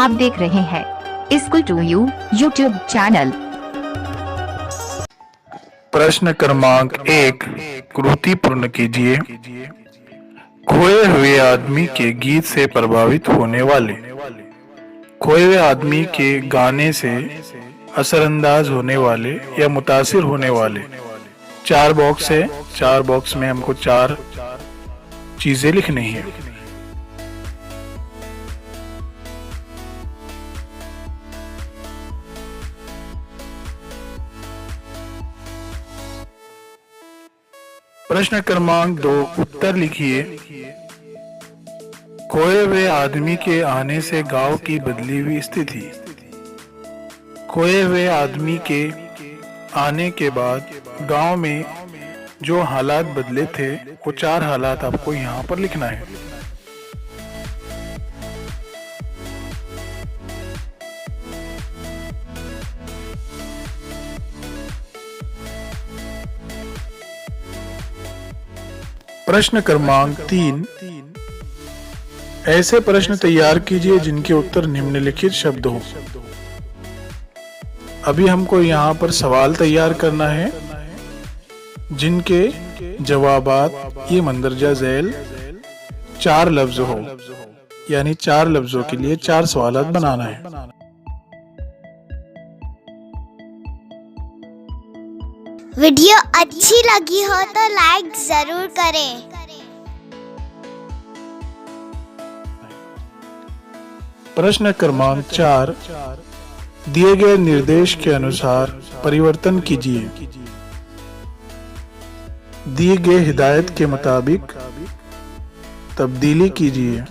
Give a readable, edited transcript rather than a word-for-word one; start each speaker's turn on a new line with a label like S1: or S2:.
S1: आप देख रहे हैं school to you YouTube channel.
S2: प्रश्न क्रमांक 1, कृति पूर्ण कीजिए। खोए हुए आदमी के गीत से प्रभावित होने वाले। खोए हुए आदमी के गाने से असरअंदाज होने वाले या मुतासिर होने वाले 4 बॉक्स है। 4 बॉक्स में हमको 4 चीजें लिखनी है। प्रश्न क्रमांक 2, उत्तर लिखिए। खोए हुए आदमी के आने से गांव की बदली हुई स्थिति। खोए हुए आदमी के आने के बाद गांव में जो हालात बदले थे वो 4 हालात आपको यहाँ पर लिखना है। प्रश्न क्रमांक 3, ऐसे प्रश्न तैयार कीजिए जिनके उत्तर निम्नलिखित शब्द हो। अभी हमको यहाँ पर सवाल तैयार करना है जिनके जवाबात ये मंदरजा झैल 4 लफ्ज हो, यानी 4 लफ्जों के लिए 4 सवालात बनाना है।
S3: वीडियो अच्छी लगी हो तो लाइक जरूर करें।
S2: प्रश्न क्रमांक 4, दिए गए निर्देश के अनुसार परिवर्तन कीजिए। दिए गए हिदायत के मुताबिक तब्दीली कीजिए।